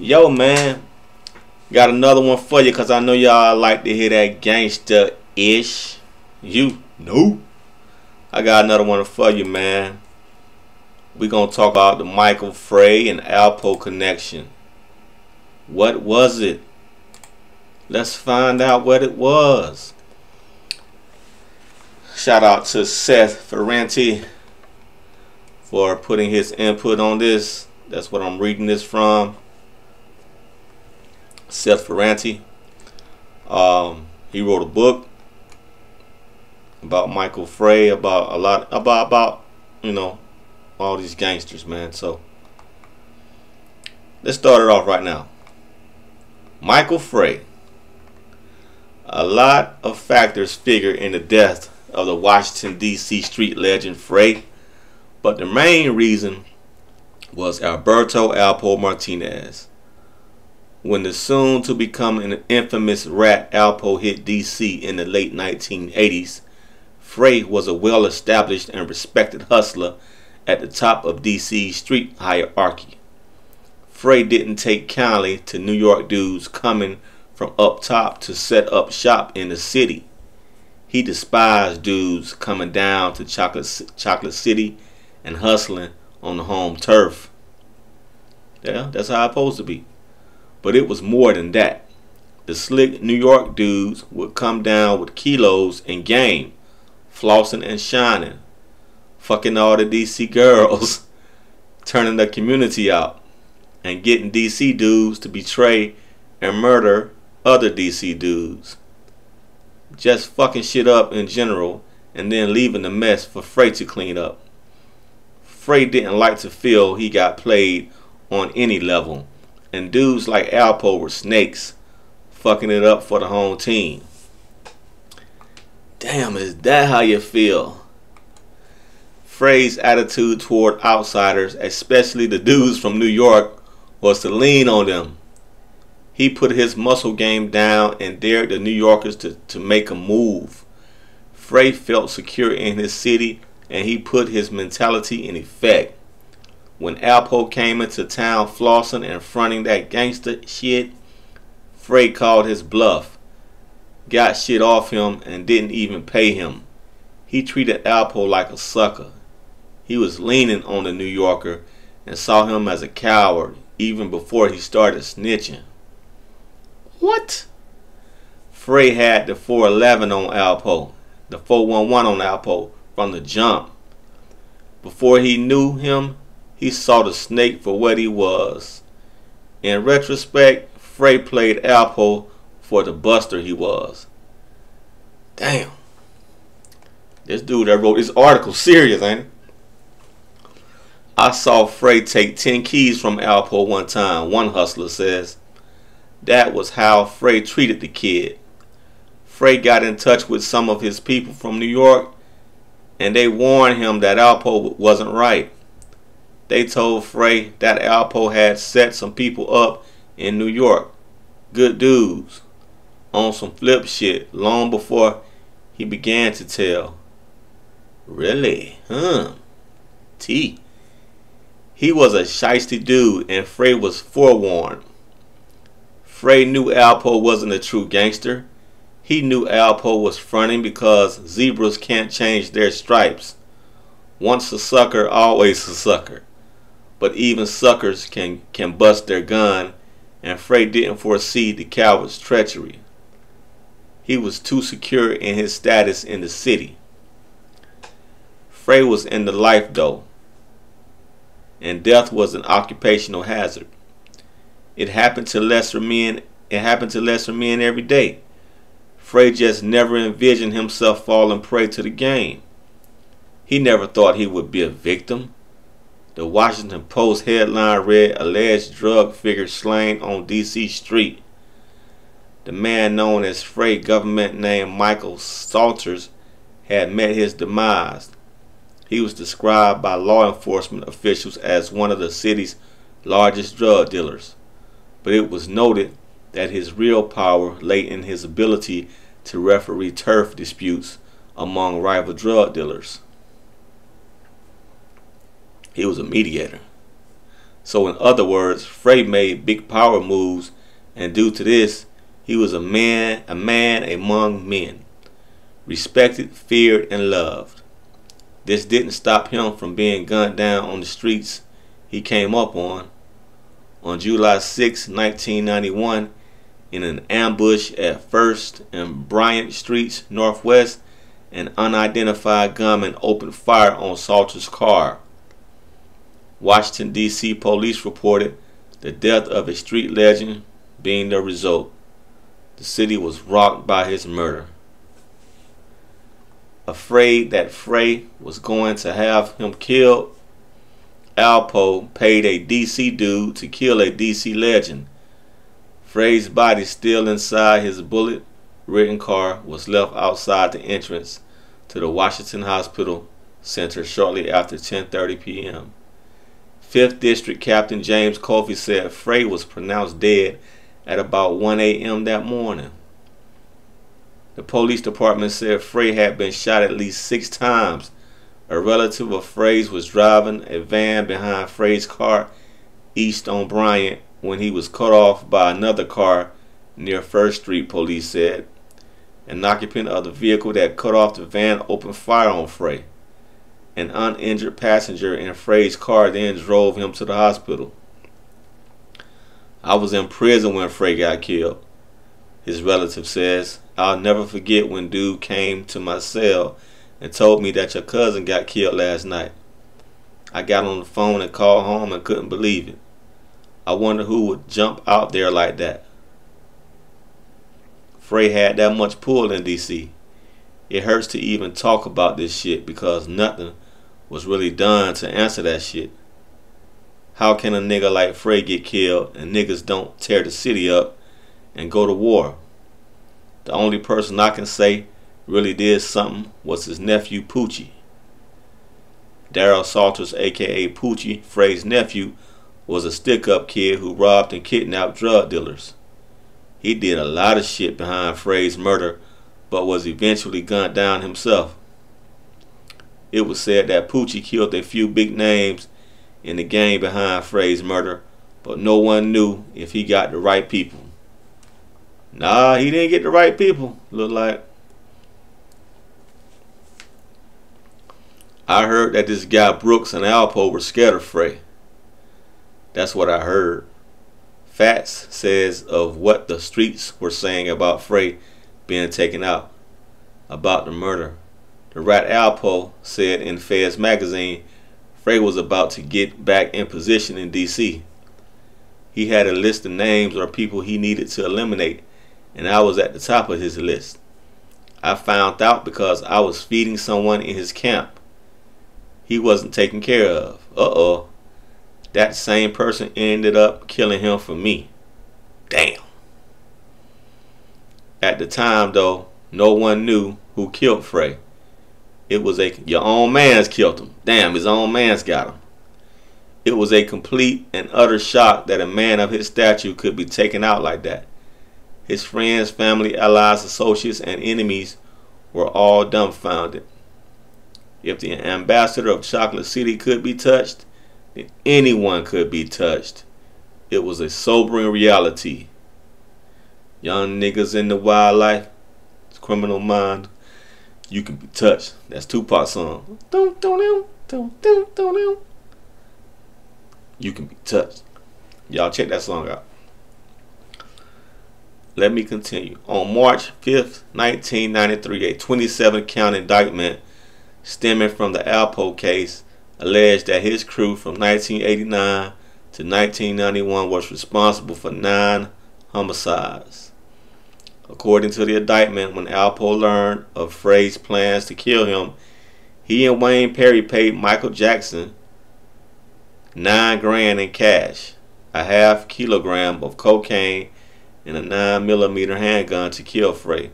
Yo, man, got another one for you because I know y'all like to hear that gangster-ish. You know. I got another one for you, man. We gonna talk about the Michael Fray and Alpo connection. What was it? Let's find out what it was. Shout out to Seth Ferranti for putting his input on this. That's what I'm reading this from. Seth Ferranti. He wrote a book about Michael Fray, about you know, all these gangsters, man. So let's start it off right now. Michael Fray. A lot of factors figure in the death of the Washington D.C. street legend Fray, but the main reason was Alberto Alpo Martinez. When the soon to become an infamous rat Alpo hit D.C. in the late 1980s, Fray was a well-established and respected hustler at the top of D.C.'s street hierarchy. Fray didn't take kindly to New York dudes coming from up top to set up shop in the city. He despised dudes coming down to Chocolate City and hustling on the home turf. Yeah, that's how it's supposed to be. But it was more than that. The slick New York dudes would come down with kilos and game, flossing and shining, fucking all the DC girls, turning the community out, and getting DC dudes to betray and murder other DC dudes. Just fucking shit up in general and then leaving the mess for Fray to clean up. Fray didn't like to feel he got played on any level, and dudes like Alpo were snakes, fucking it up for the home team. Damn, is that how you feel? Fray's attitude toward outsiders, especially the dudes from New York, was to lean on them. He put his muscle game down and dared the New Yorkers to make a move. Fray felt secure in his city and he put his mentality in effect. When Alpo came into town flossing and fronting that gangster shit, Fray called his bluff, got shit off him and didn't even pay him. He treated Alpo like a sucker. He was leaning on the New Yorker and saw him as a coward even before he started snitching. What? Fray had the 411 on Alpo, the 411 on Alpo from the jump. Before he knew him, he saw the snake for what he was. In retrospect, Fray played Alpo for the buster he was. Damn. This dude that wrote this article serious, ain't it? I saw Fray take 10 keys from Alpo one time, one hustler says. That was how Fray treated the kid. Fray got in touch with some of his people from New York, and they warned him that Alpo wasn't right. They told Fray that Alpo had set some people up in New York, good dudes, on some flip shit long before he began to tell. Really? He was a shiesty dude and Fray was forewarned. Fray knew Alpo wasn't a true gangster. He knew Alpo was fronting because zebras can't change their stripes. Once a sucker, always a sucker. But even suckers can bust their gun, and Fray didn't foresee the coward's treachery. He was too secure in his status in the city. Fray was in the life though, and death was an occupational hazard. It happened to lesser men. It happened to lesser men every day. Fray just never envisioned himself falling prey to the game. He never thought he would be a victim. The Washington Post headline read, "Alleged drug figure slain on D.C. street." The man known as Fray, government name Michael Salters, had met his demise. He was described by law enforcement officials as one of the city's largest drug dealers, but it was noted that his real power lay in his ability to referee turf disputes among rival drug dealers. He was a mediator. So in other words, Fray made big power moves, and due to this, he was a man among men, respected, feared, and loved. This didn't stop him from being gunned down on the streets he came up on. On July 6, 1991, in an ambush at 1st and Bryant Streets Northwest, an unidentified gunman opened fire on Salter's car. Washington, D.C. police reported the death of a street legend being the result. The city was rocked by his murder. Afraid that Fray was going to have him killed, Alpo paid a D.C. dude to kill a D.C. legend. Fray's body, still inside his bullet-ridden car, was left outside the entrance to the Washington Hospital Center shortly after 10:30 p.m. 5th District Captain James Coffey said Fray was pronounced dead at about 1 a.m. that morning. The police department said Fray had been shot at least 6 times. A relative of Fray's was driving a van behind Fray's car east on Bryant when he was cut off by another car near 1st Street, police said. An occupant of the vehicle that cut off the van opened fire on Fray. An uninjured passenger in Fray's car then drove him to the hospital. "I was in prison when Fray got killed," his relative says. "I'll never forget when dude came to my cell and told me that your cousin got killed last night. I got on the phone and called home and couldn't believe it. I wonder who would jump out there like that." Fray had that much pull in D.C. It hurts to even talk about this shit because nothing was really done to answer that shit. How can a nigga like Fray get killed and niggas don't tear the city up and go to war? The only person I can say really did something was his nephew Poochie. Darryl Salters, aka Poochie, Fray's nephew, was a stick-up kid who robbed and kidnapped drug dealers. He did a lot of shit behind Fray's murder, but was eventually gunned down himself. It was said that Poochie killed a few big names in the gang behind Fray's murder, but no one knew if he got the right people. Nah, he didn't get the right people, look like. I heard that this guy Brooks and Alpo were scared of Fray. That's what I heard. Fats says of what the streets were saying about Fray being taken out, about the murder. The rat Alpo said in Feds magazine Fray was about to get back in position in D.C. He had a list of names or people he needed to eliminate, and I was at the top of his list. I found out because I was feeding someone in his camp. He wasn't taken care of. Uh-oh. That same person ended up killing him for me. Damn. At the time, though, no one knew who killed Fray. It was your own man's killed him. Damn, his own man's got him. It was a complete and utter shock that a man of his stature could be taken out like that. His friends, family, allies, associates, and enemies were all dumbfounded. If the ambassador of Chocolate City could be touched, then anyone could be touched. It was a sobering reality. Young niggas in the wildlife, criminal mind, you can be touched. That's Tupac's song. You can be touched. Y'all check that song out. Let me continue. On March 5th, 1993, a 27-count indictment stemming from the Alpo case alleged that his crew from 1989 to 1991 was responsible for 9 homicides. According to the indictment, when Alpo learned of Fray's plans to kill him, he and Wayne Perry paid Michael Jackson $9 grand in cash, a half kilogram of cocaine, and a 9mm handgun to kill Fray.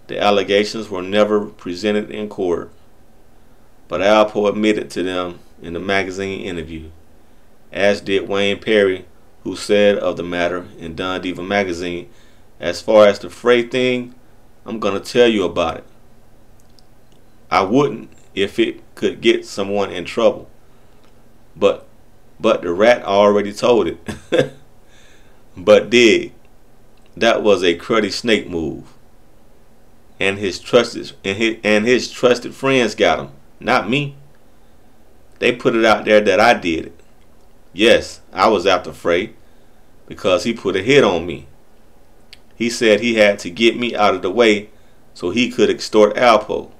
The allegations were never presented in court, but Alpo admitted to them in the magazine interview, as did Wayne Perry, who said of the matter in Don Diva magazine, "As far as the Fray thing, I'm going to tell you about it. I wouldn't if it could get someone in trouble. But but the rat already told it. But that was a cruddy snake move, and his trusted friends got him, not me. They put it out there that I did it. Yes, I was after Fray because he put a hit on me. He said he had to get me out of the way so he could extort Alpo.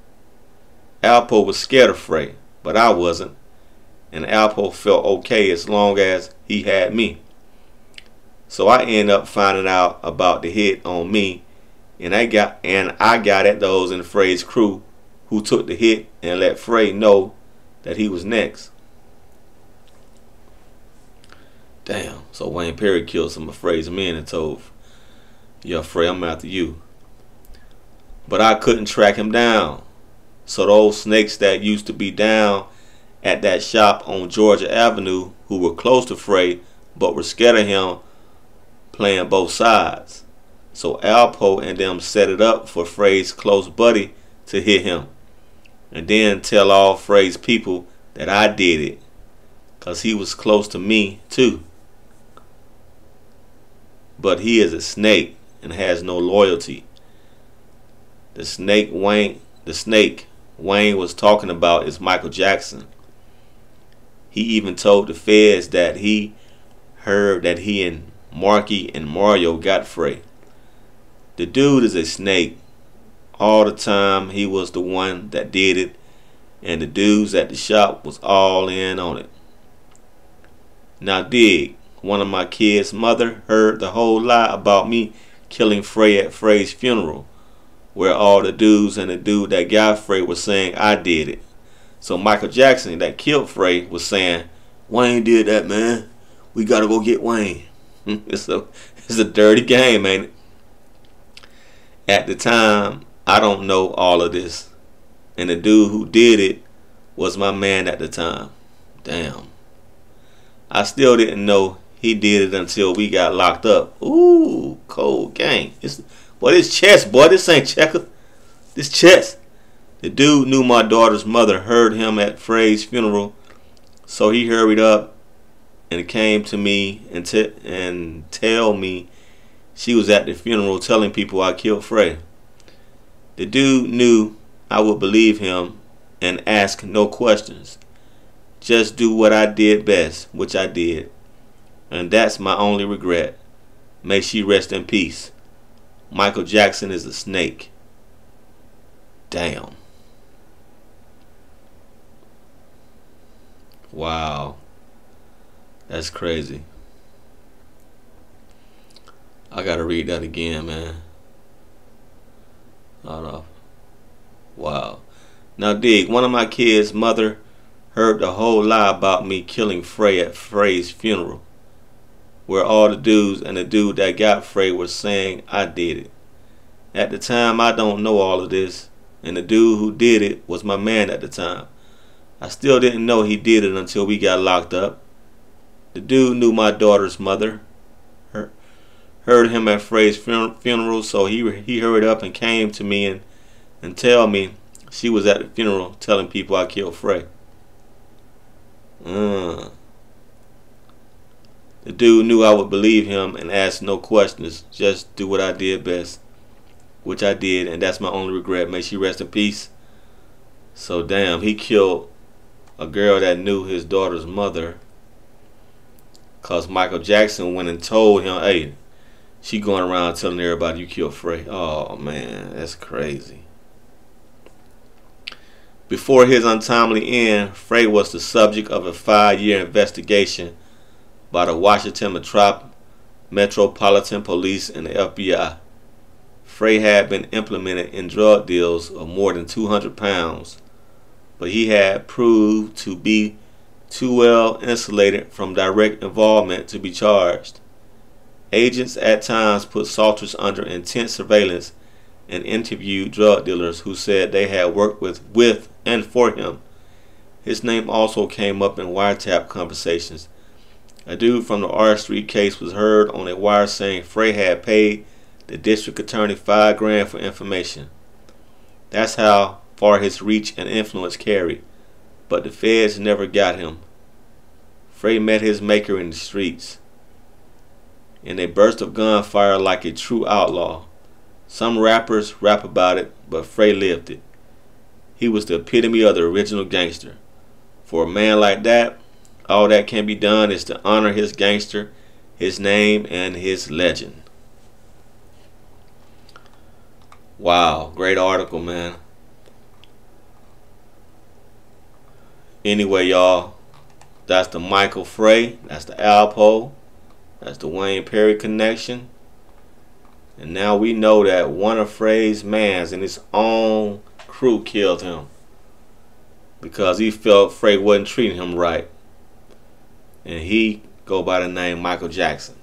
Alpo was scared of Fray, but I wasn't, and Alpo felt okay as long as he had me. So I ended up finding out about the hit on me, and I got at those in Fray's crew who took the hit and let Fray know that he was next. Damn, so Wayne Perry killed some of Fray's men and told, "Yeah, Fray, I'm after you." But I couldn't track him down. So those snakes that used to be down at that shop on Georgia Avenue, who were close to Fray but were scared of him, playing both sides. So Alpo and them set it up for Fray's close buddy to hit him, and then tell all Fray's people that I did it, cause he was close to me too. But he is a snake and has no loyalty. The snake Wayne was talking about is Michael Jackson. He even told the feds that he heard that he and Marky and Mario got Fray. The dude is a snake. All the time he was the one that did it, and the dudes at the shop was all in on it. Now dig, one of my kids' mother heard the whole lie about me killing Fray at Fray's funeral, where all the dudes and the dude that got Fray were saying I did it. So Michael Jackson that killed Fray was saying, "Wayne did that, man. We gotta go get Wayne." It's a dirty game, ain't it? At the time, I don't know all of this, and the dude who did it was my man at the time. Damn. I still didn't know he did it until we got locked up. Ooh, cold game. This chess, boy. This ain't checker. This chess. The dude knew my daughter's mother heard him at Fray's funeral, so he hurried up and came to me and tell me she was at the funeral telling people I killed Fray. The dude knew I would believe him and ask no questions. Just do what I did best, which I did. And that's my only regret. May she rest in peace. Michael Jackson is a snake. Damn. Wow. That's crazy. I gotta read that again, man. Hold off. Wow. Now dig, one of my kids' mother heard the whole lie about me killing Fray at Fray's funeral, where all the dudes and the dude that got Fray were saying I did it. At the time, I don't know all of this, and the dude who did it was my man at the time. I still didn't know he did it until we got locked up. The dude knew my daughter's mother, heard him at Fray's funeral, so he hurried up and came to me and tell me she was at the funeral telling people I killed Fray. The dude knew I would believe him and ask no questions, just do what I did best, which I did, and that's my only regret. May she rest in peace. So damn, he killed a girl that knew his daughter's mother, cause Michael Jackson went and told him, "Hey, she going around telling everybody you killed Fray." Oh man, that's crazy. Before his untimely end, Fray was the subject of a 5-year investigation by the Washington Metropolitan Police and the FBI. Fray had been implemented in drug deals of more than 200 pounds, but he had proved to be too well insulated from direct involvement to be charged. Agents at times put Salters under intense surveillance and interviewed drug dealers who said they had worked with and for him. His name also came up in wiretap conversations. A dude from the R Street case was heard on a wire saying Fray had paid the district attorney $5 grand for information. That's how far his reach and influence carried, but the feds never got him. Fray met his maker in the streets. In a burst of gunfire like a true outlaw. Some rappers rap about it, but Fray lived it. He was the epitome of the original gangster. For a man like that, all that can be done is to honor his gangster, his name, and his legend. Wow, great article, man. Anyway, y'all, that's the Michael Fray, that's the Alpo, that's the Wayne Perry connection. And now we know that one of Fray's mans in his own crew killed him because he felt Fray wasn't treating him right. And he go by the name Michael Jackson.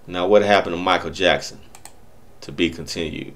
Now what happened to Michael Jackson? To be continued.